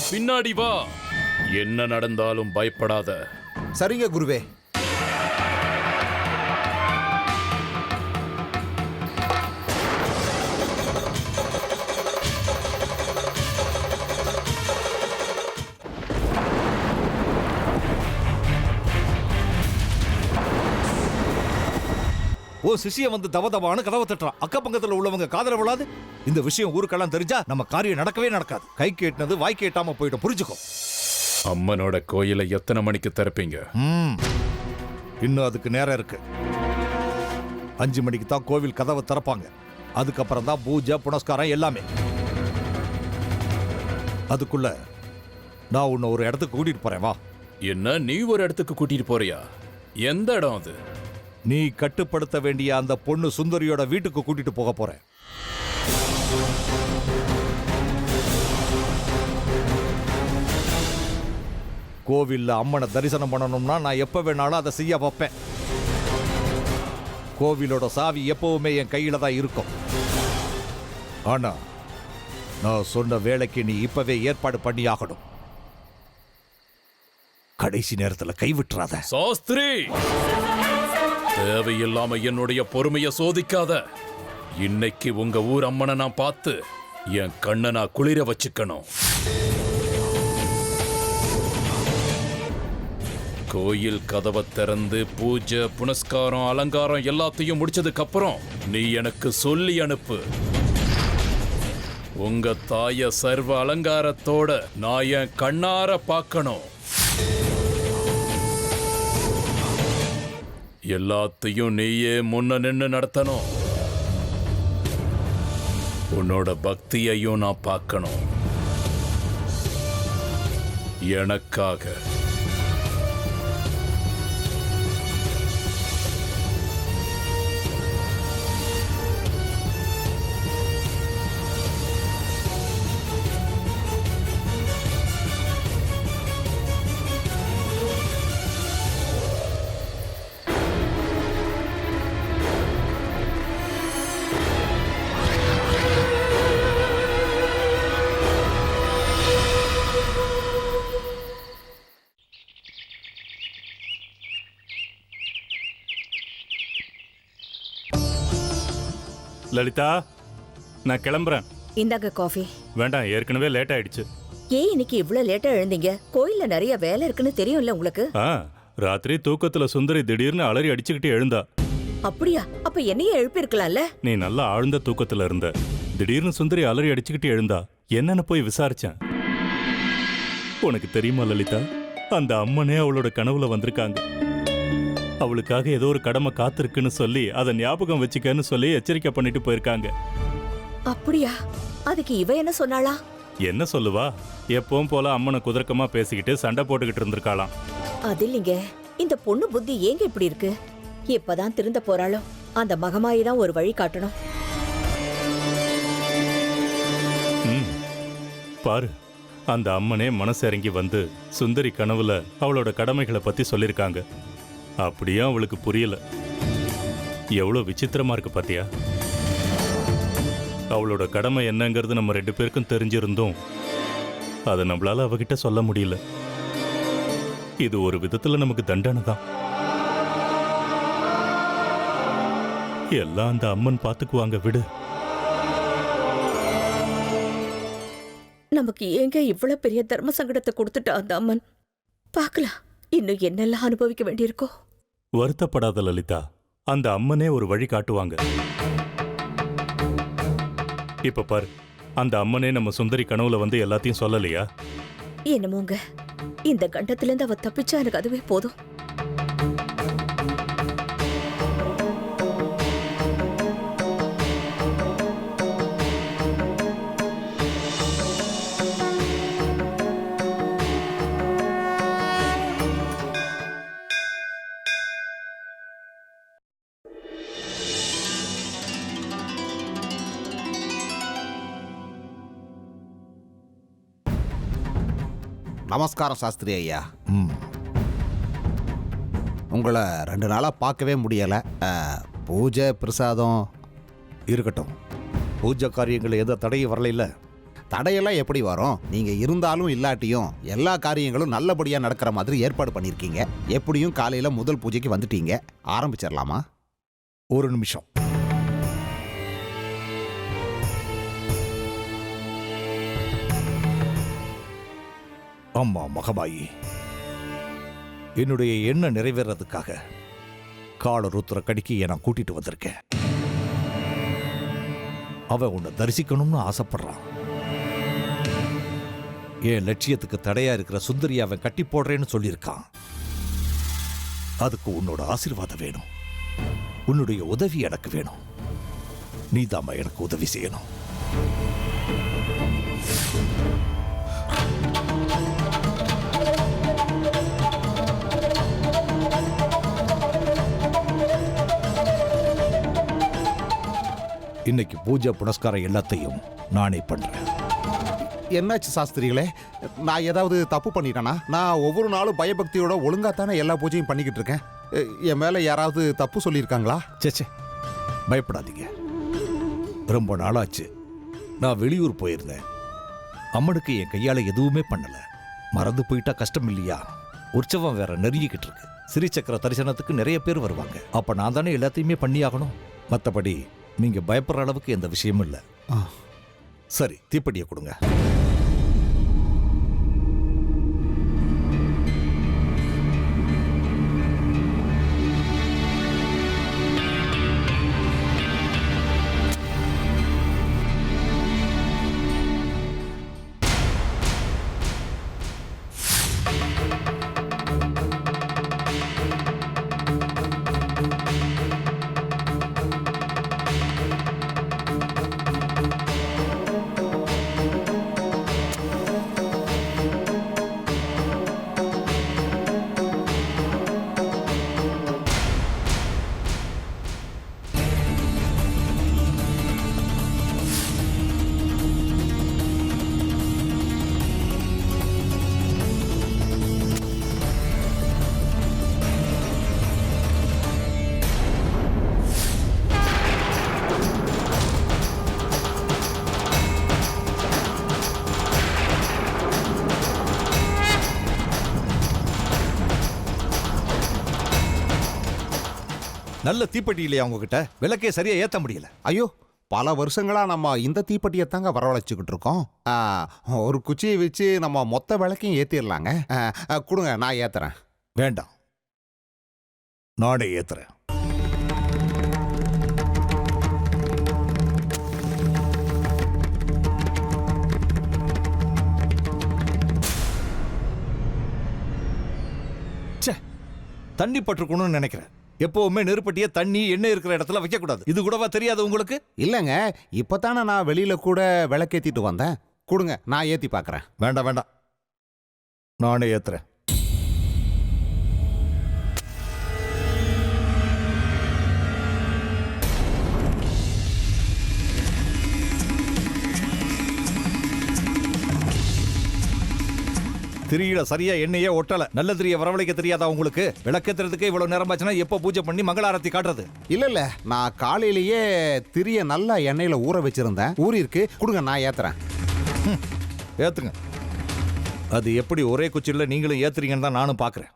என் பின்னாடி வா. என்ன நடந்தாலும் பயப்படாத. சரிங்க குருவே. ஓ சிஷிய வந்து தவதவான்னு கதவை தட்டுறான். அக்க பக்கத்துல உள்ளவங்க காதல விழாது. இந்த விஷயம் ஊருக்கெல்லாம் தெரிஞ்சா நம்ம காரியம் நடக்கவே நடக்காது. கை கேட்டினது வாய் கேட்டாம போயிடும். புரிஞ்சுக்கோ. அம்மனோட கோயிலை எத்தனை மணிக்கு திறப்பீங்க? இன்னும் அதுக்கு நேரம் இருக்கு. 5 மணிக்கு தான் கோவில் கதவை திறப்பாங்க. அதுக்கப்புறம் தான் பூஜை புனஸ்காரம் எல்லாமே. அதுக்குள்ள நான் உன்னை ஒரு இடத்துக்கு கூட்டிட்டு போறேன். வா. என்ன, நீ ஒரு இடத்துக்கு கூட்டிட்டு போறியா? எந்த இடம் அது? நீ கட்டுப்படுத்த வேண்டிய அந்த பொண்ணு சுந்தரியோட வீட்டுக்கு கூட்டிட்டு போக போறேன். கோவில்ல அம்மனை தரிசனம் பண்ணணும்னா நான் எப்ப வேணாலும் அதை செய்ய வைப்பேன். கோவிலோட சாவி எப்பவுமே என் கையில தான் இருக்கும். ஆனா நான் சொன்ன வேலைக்கு நீ இப்பவே ஏற்பாடு பண்ணி ஆகணும். கடைசி நேரத்தில் கைவிட்டுறாத. சாஸ்திரி, தேவையில்லாம என்னுடைய பொறுமைய சோதிக்காத. இன்னைக்கு உங்க ஊர் அம்மனை நான் பார்த்து என் கண்ணை நான் குளிர வச்சுக்கணும். கோயில் கதவை திறந்து பூஜை புனஸ்காரம் அலங்காரம் எல்லாத்தையும் முடிச்சதுக்கு அப்புறம் நீ எனக்கு சொல்லி அனுப்பு. உங்க தாய சர்வ அலங்காரத்தோட நான் என் கண்ணார பார்க்கணும். எல்லாத்தையும் நீயே முன்ன நின்று நடத்தணும். உன்னோட பக்தியையும் நான் பார்க்கணும். எனக்காக. லலிதா, நான் கிளம்புறேன். இந்தாங்க காஃபி. வேண்டாம், ஏற்கனவே லேட் ஆயிடுச்சு. ஏன் இன்னைக்கு இவ்ளோ லேட்டா எழுந்தீங்க? கோயில்ல நிறைய வேலை இருக்குன்னு தெரியும்ல உங்களுக்கு. ராத்திரி தூக்கத்துல சுந்தரி திடீர்னு அலறி அடிச்சுக்கிட்டு எழுந்தா. அப்படியா? அப்ப என்னையே எழுப்பிருக்கலாம்ல. நீ நல்லா ஆழ்ந்த தூக்கத்துல இருந்த. திடீர்னு சுந்தரி அலறி அடிச்சுக்கிட்டு எழுந்தா. என்னன்னு போய் விசாரிச்சேன். உனக்கு தெரியுமா லலிதா, அந்த அம்மனே அவளோட கனவுல வந்திருக்காங்க. அவளுக்காக ஏதோ ஒரு கடமை காத்திருக்குன்னு சொல்லி அதை ஞாபகம் வச்சுக்கன்னு சொல்லி எச்சரிக்கை பண்ணிட்டு போயிருக்காங்க. அப்படியா? அதுக்கு இவ என்ன சொன்னாளா? என்ன சொல்லுவா? எப்பவும் போல அம்மனை குதர்க்கமா பேசிக்கிட்டு சண்டை போட்டுக்கிட்டு இருந்திருக்காளாம். அது இல்லைங்க, இந்த பொண்ணு புத்தி ஏங்க இப்படி இருக்கு? எப்பதான் திருந்த போறாளோ? அந்த மகமாயி தான் ஒரு வழி காட்டணும். பாரு, அந்த அம்மனே மனசு இறங்கி வந்து சுந்தரி கனவுல அவளோட கடமைகளை பத்தி சொல்லிருக்காங்க. அப்படியே அவளுக்கு புரியல. எவ்வளவு விசித்திரமா இருக்கு பாத்தியா? அவளோட கடமை என்னங்கிறது நம்ம 2 பேருக்கும் தெரிஞ்சிருந்தோம் அதை நம்மளால அவகிட்ட சொல்ல முடியல. இது ஒரு விதத்துல நமக்கு தண்டனை தான். எல்லாம் அந்த அம்மன் பாத்துக்குவாங்க, விடு. நமக்கு ஏங்க இவ்வளவு பெரிய தர்ம சங்கடத்தை கொடுத்துட்டா அந்த அம்மன்? பார்க்கலாம் இன்னும் என்னெல்லாம் அனுபவிக்க வேண்டியிருக்கோ. வருத்தப்படாத லலிதா, அந்த அம்மனே ஒரு வழி காட்டுவாங்க. இப்ப பாரு, அந்த அம்மனே நம்ம சுந்தரி கனவுல வந்து எல்லாத்தையும் சொல்லலையா? என்னமோங்க, இந்த கண்டத்திலிருந்து அவ தப்பிச்சா எனக்கு அதுவே போதும். நமஸ்காரம் சாஸ்திரி ஐயா. உங்களை 2 நாளாக பார்க்கவே முடியலை. பூஜை பிரசாதம் இருக்கட்டும். பூஜை காரியங்கள் எந்த தடையும் வரல. தடையெல்லாம் எப்படி வரும்? நீங்க இருந்தாலும் இல்லாட்டியும் எல்லா காரியங்களும் நல்லபடியா நடக்கிற மாதிரி ஏற்பாடு பண்ணிருக்கீங்க. எப்படியும் காலையில முதல் பூஜைக்கு வந்துட்டீங்க. ஆரம்பிச்சிடலாமா? ஒரு நிமிஷம். அம்மா மகமாயி, என்னுடைய எண்ணம் நிறைவேறதுக்காக கால ருத்ர கடிக்கு நான் கூட்டிட்டு வந்திருக்கேன். அவன் உன்னை தரிசிக்கணும்னு ஆசைப்படுறான். என் லட்சியத்துக்கு தடையா இருக்கிற சுந்தரி அவன் கட்டி போடுறேன்னு சொல்லியிருக்கான். அதுக்கு உன்னோட ஆசீர்வாதம் வேணும். உன்னுடைய உதவி எனக்கு வேணும். நீதாம்மா எனக்கு உதவி செய்யணும். இன்னைக்கு பூஜை புனஸ்காரம் எல்லாத்தையும் நானே பண்றேன். என்னாச்சு சாஸ்திரிகளே? நான் ஏதாவது தப்பு பண்ணிட்டேனா? நான் ஒவ்வொரு நாளும் பயபக்தியோட ஒழுங்காத்தானே எல்லா பூஜையும் பண்ணிக்கிட்டு இருக்கேன். என் மேல யாராவது தப்பு சொல்லியிருக்காங்களா? சேச்சே, பயப்படாதீங்க. ரொம்ப நாளாச்சு. நான் வெளியூர் போயிருந்தேன். அம்மனுக்கு என் கையால எதுவுமே பண்ணல. மறந்து போயிட்டா கஷ்டம் இல்லையா? உற்சவம் வேற நெருங்கிக்கிட்டு இருக்கு. ஸ்ரீசக்கர தரிசனத்துக்கு நிறைய பேர் வருவாங்க. அப்ப நான் தானே எல்லாத்தையுமே பண்ணியாகணும். மற்றபடி நீங்க பயப்படுற அளவுக்கு எந்த விஷயமும் இல்லை. சரி, தீப்பெட்டியை கொடுங்க. நல்ல தீப்பெட்டி இல்லையா உங்ககிட்ட? விளக்கே சரியா ஏத்த முடியல. ஐயோ, பல வருஷங்களா நம்ம இந்த தீப்பெட்டியை தாங்க வரவழைச்சுக்கிட்டு இருக்கோம். ஒரு குச்சியை வச்சு நம்ம மொத்த விளக்கையும் ஏத்திடலாங்க. கொடுங்க, நான் ஏத்துறேன். வேண்டாம், நானே ஏத்துறேன். தண்ணி பற்றுக்கணும்னு நினைக்கிறேன். எப்பவுமே நெருப்பட்டிய தண்ணி எண்ணெய் இருக்கிற இடத்துல வைக்க கூடாது. இது கூடவா தெரியாது உங்களுக்கு? இல்லங்க, இப்பதானே நான் வெளியில கூட விளக்கேத்திட்டு வந்தேன். கொடுங்க, நான் ஏத்தி பார்க்கறேன். வேண்டாம் வேண்டாம், நானே ஏத்துறேன். திரியில சரியா எண்ணெயே ஒட்டல. நல்ல திரிய வரவழைக்க தெரியாதா உங்களுக்கு? விளக்கேத்துறதுக்கு இவ்வளவு நேரம் ஆச்சுன்னா எப்போ பூஜை பண்ணி மங்களாரத்தி காட்டுறது? இல்ல, நான் காலையிலேயே திரிய நல்லா எண்ணெயில ஊற வச்சிருந்தேன். ஊறி இருக்கு. கொடுங்க, நான் ஏத்துறேன். ஏத்துங்க. அது எப்படி ஒரே குச்சில நீங்களும் ஏத்துறீங்கன்னு தான் நானும் பாக்குறேன்.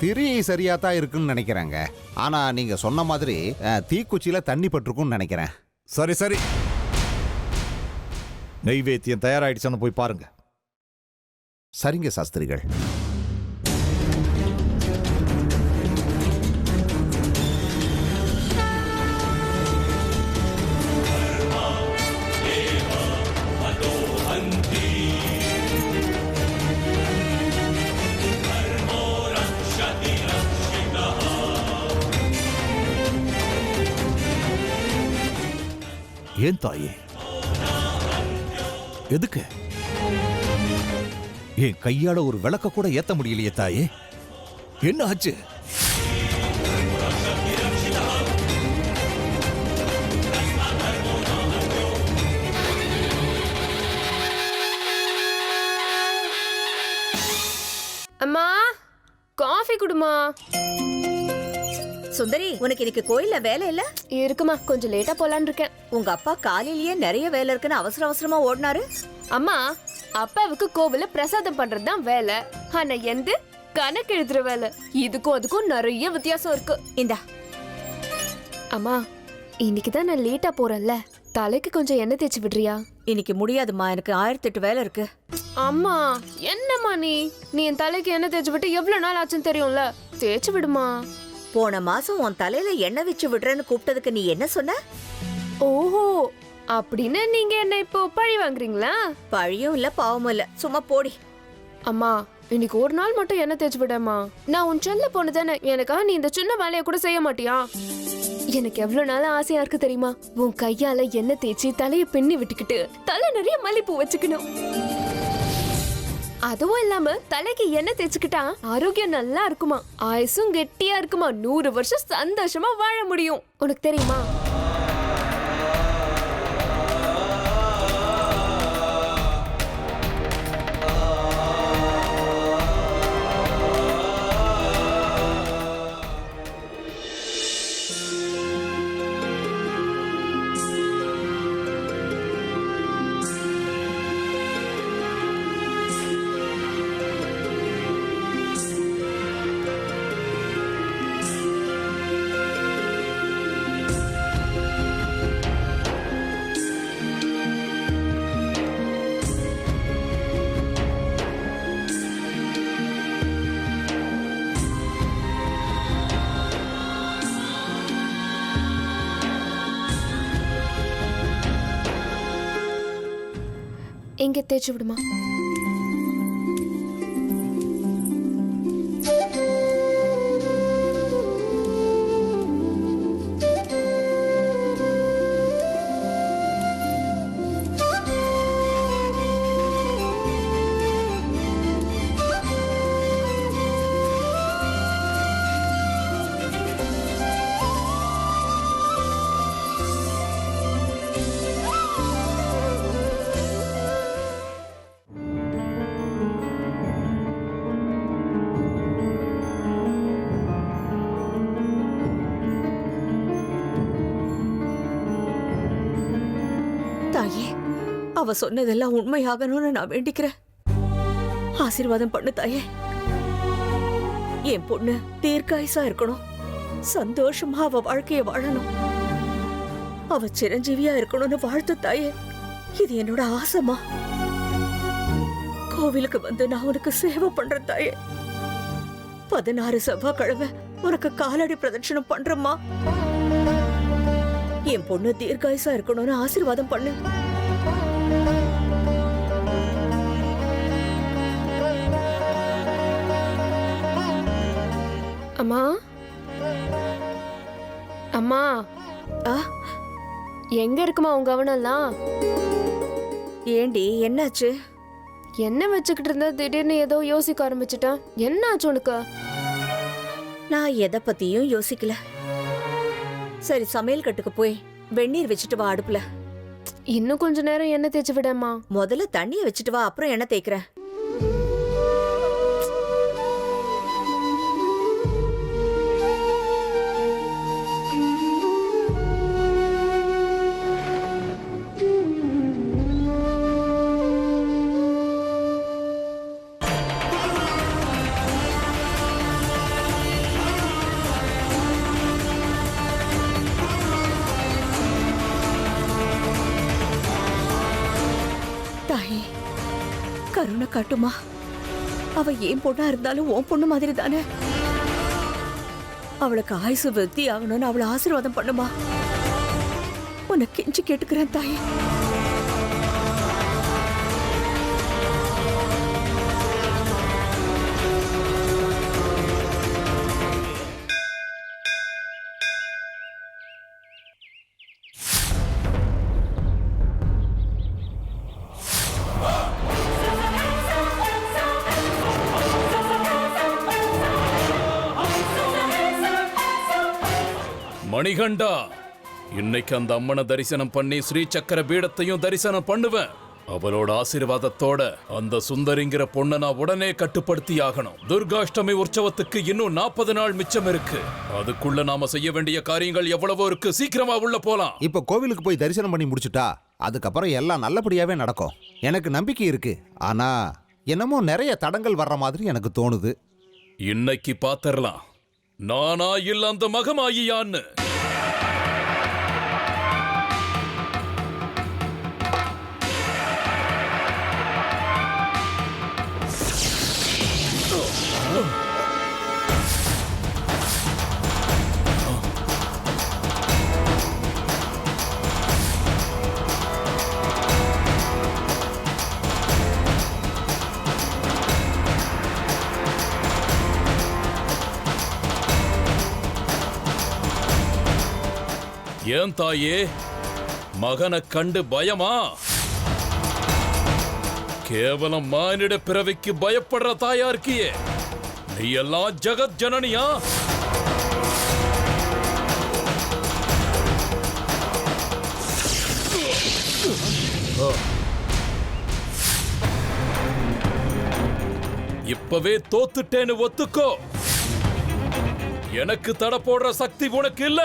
திரி சரியா தான் இருக்குன்னு நினைக்கிறேங்க. ஆனா நீங்க சொன்ன மாதிரி தீக்குச்சியில தண்ணி பட்டிருக்கும்னு நினைக்கிறேன். சரி சரி, நெய்வேத்தியம் தயாராயிடுச்சான்னு போய் பாருங்க. சரிங்க சாஸ்திரிகள். ஏன் தாயே? எதுக்கு? என் கையால ஒரு விளக்க கூட ஏத்த முடியலையே தாயே. என்ன ஆச்சு? அம்மா காஃபி குடுமா. சுந்தரி, உனக்கு இன்னைக்கு கோயில்ல வேலை இல்ல? இருக்குமா, கொஞ்சம் லேட்டா போலான்னு இருக்கேன். உங்க அப்பா காலையிலேயே நிறைய வேலை இருக்குன்னு அவசர அவசரமா ஓடினாரு. அம்மா, அப்பாவுக்கு கோவில பிரசாதம் பண்றது தான் வேலை. ஆனா எந்த கணக்கு எழுதுற வேலை. இதுக்கும் அதுக்கும் நிறைய வித்தியாசம் இருக்கு. இந்தா. அம்மா, இன்னைக்கு தான் நான் லேட்டா போறேன்ல, தலைக்கு கொஞ்சம் எண்ணெய் தேய்ச்சி விடுறியா? இன்னைக்கு முடியாதுமா, எனக்கு 1008 வேலை இருக்கு. அம்மா என்னம்மா நீ என் தலைக்கு எண்ணெய் தேய்ச்சி விட்டு எவ்வளவு நாள் ஆச்சுன்னு தெரியும்ல, தேய்ச்சி விடுமா. போன மாசம் உன் தலையில எண்ணெய் வச்சு விடுறேன்னு கூப்பிட்டதுக்கு நீ என்ன சொன்ன? ஓஹோ, அப்படின்னு நீங்க என்ன இப்போ பழி வாங்குறீங்களா? பழியும் இல்ல பாவமும் இல்ல, சும்மா போடி. அம்மா, இன்னைக்கு ஒரு நாள் மட்டும் என்ன தேய்ச்சி விடமா. நான் உன் செல்ல பொண்ணு தானே, எனக்காக நீ இந்த சின்ன வேலையை கூட செய்ய மாட்டியா? எனக்கு எவ்வளவு நாள் ஆசையா இருக்கு தெரியுமா, உன் கையால எண்ணெய் தேய்ச்சி தலையை பின்னி விட்டுக்கிட்டு தலை நிறைய மல்லிப்பூ வச்சுக்கணும். அதுவும் இல்லாம தலைக்கு எண்ணெய் தேய்ச்சிக்கிட்டா ஆரோக்கியம் நல்லா இருக்குமா, ஆயுசும் கெட்டியா இருக்குமா, 100 வருஷம் சந்தோஷமா வாழ முடியும். உனக்கு தெரியுமா? எங்க தேய்ச்சி விடுமா. தாயே, அவ சொன்னதெல்லாம் உண்மையாகணும்னு நான் வேண்டிக்கிறேன். ஆசீர்வாதம் பண்ணு தாயே. என் பொண்ணு தீர்க்காயுசா இருக்கணும், சந்தோஷமா அவ வாழ்க்கைய வாழணும், அவ சிரஞ்சீவியா இருக்கணும்னு வாழ்த்து தாயே. இது என்னோட ஆசைமா. கோவிலுக்கு வந்து நான் உனக்கு சேவை பண்றேன் தாயே. 16 செவ்வாய்க்கிழமை உனக்கு காலடி பிரதட்சணம் பண்றேம்மா. என் பொண்ணு தீர்க்காயுசா இருக்கணும்னு ஆசீர்வாதம் பண்ணு. அம்மா, அம்மா, எங்க இருக்குமா உங்க கவனம்லாம்? ஏண்டி, என்னாச்சு? என்ன வச்சுக்கிட்டு இருந்தா திடீர்னு ஏதோ யோசிக்க ஆரம்பிச்சுட்டேன். என்ன ஆச்சு உனக்கு? நான் எதை பத்தியும் யோசிக்கல. சரி, சமையல் கட்டுக்கு போய் வெந்நீர் வச்சுட்டு வா அடுப்புல. இன்னும் கொஞ்ச நேரம் எண்ணெய் தேய்ச்சி விடமா. முதல்ல தண்ணிய வச்சுட்டு வா, அப்புறம் எண்ணெய் தேய்க்கிறேன். தாயே, கருணை காட்டுமா. அவ ஏன் பொண்ணா இருந்தாலும் உன் பொண்ணு மாதிரி தானே. அவளுக்கு ஆயுசு விருத்தி ஆகணும்னு அவளை ஆசீர்வாதம் பண்ணுமா. உன்னை கெஞ்சி கேட்டுக்கிறேன் தாயே. மணிகண்டா, இன்னைக்கு அந்த அம்மனை தரிசனம் பண்ணி ஸ்ரீ சக்கர பீடத்தையும் தரிசனம் பண்ணுவேன். அவளோட ஆசீர்வாதத்தோட அந்த சுந்தரிங்கிற பொண்ணை நான் உடனே கட்டுப்படுத்தி ஆகணும். துர்காஷ்டமி உற்சவத்துக்கு இன்னும் 40 நாள் மிச்சம் இருக்கு. அதுக்குள்ள நாம செய்ய வேண்டிய காரியங்கள் எவ்வளவோ இருக்கு. சீக்கிரமா உள்ள போலாம். இப்ப கோவிலுக்கு போய் தரிசனம் பண்ணி முடிச்சுட்டா அதுக்கப்புறம் எல்லாம் நல்லபடியாவே நடக்கும். எனக்கு நம்பிக்கை இருக்கு. ஆனா என்னமோ நிறைய தடங்கள் வர்ற மாதிரி எனக்கு தோணுது. இன்னைக்கு பாத்திரலாம், நானா இல்ல அந்த மகமாயியான்னு. ஏன் தாயே, மகனை கண்டு பயமா? கேவலம் மானிட பிறவிக்கு பயப்படுற தாயா இருக்கியே, நீ எல்லாம் ஜகத் ஜனனியா? இப்பவே தோத்துட்டேன்னு ஒத்துக்கோ. எனக்கு தடை போடுற சக்தி உனக்கு இல்ல.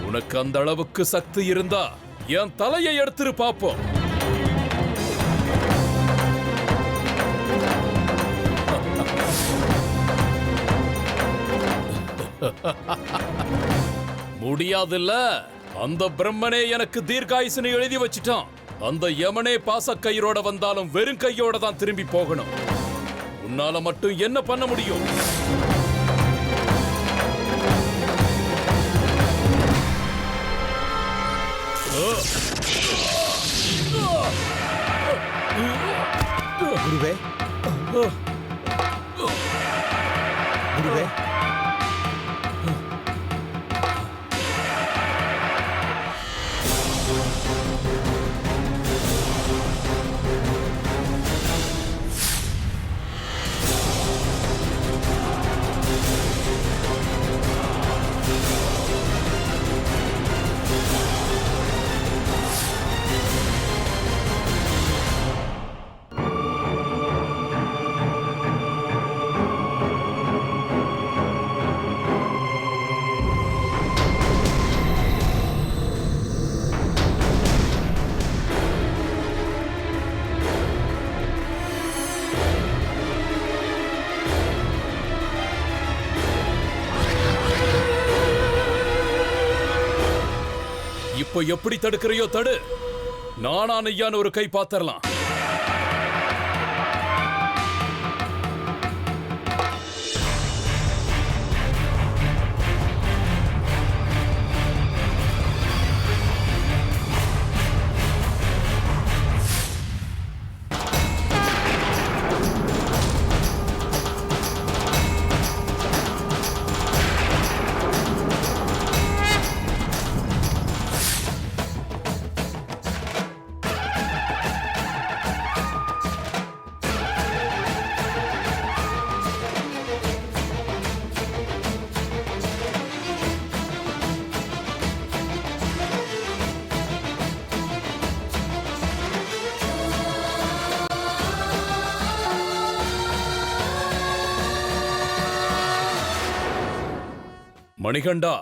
உனக்கு அந்த அளவுக்கு சக்தி இருந்தா என் தலையை எடுத்துரு பாப்போம். முடியாதுல்ல. அந்த பிரம்மனே எனக்கு தீர்காயுசுன்னு எழுதி வச்சிட்டான். அந்த யமனே பாசக்கயிரோட வந்தாலும் வெறும் கையோட தான் திரும்பி போகணும். உன்னால மட்டும் என்ன பண்ண முடியும்? குருவே, குருவே, இப்போ எப்படி தடுக்கிறையோ தடு. நானா நெய்யான்னு ஒரு கை பாத்திரலாம். மணிகண்டா,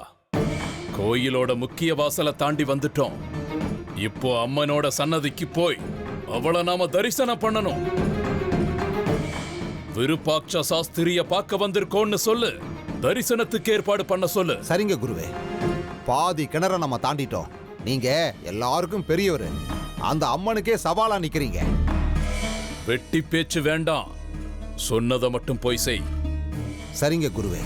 கோயிலோட முக்கிய வாசலை தாண்டி வந்துட்டோம். இப்போ அம்மனோட சன்னதிக்கு போய் அவளை நாம தரிசனம் பண்ணணும். விருப்பாட்ச சாஸ்திரிய பார்க்க வந்திருக்கோன்னு சொல்லு. தரிசனத்துக்கு ஏற்பாடு பண்ண சொல்லு. சரிங்க குருவே. பாதி கிணற நம்ம தாண்டிட்டோம். நீங்க எல்லாருக்கும் பெரியவர். அந்த அம்மனுக்கே சவாலா நிக்கிறீங்க. வெட்டி பேச்சு வேண்டாம். சொன்னதை மட்டும் போய் செய். சரிங்க குருவே.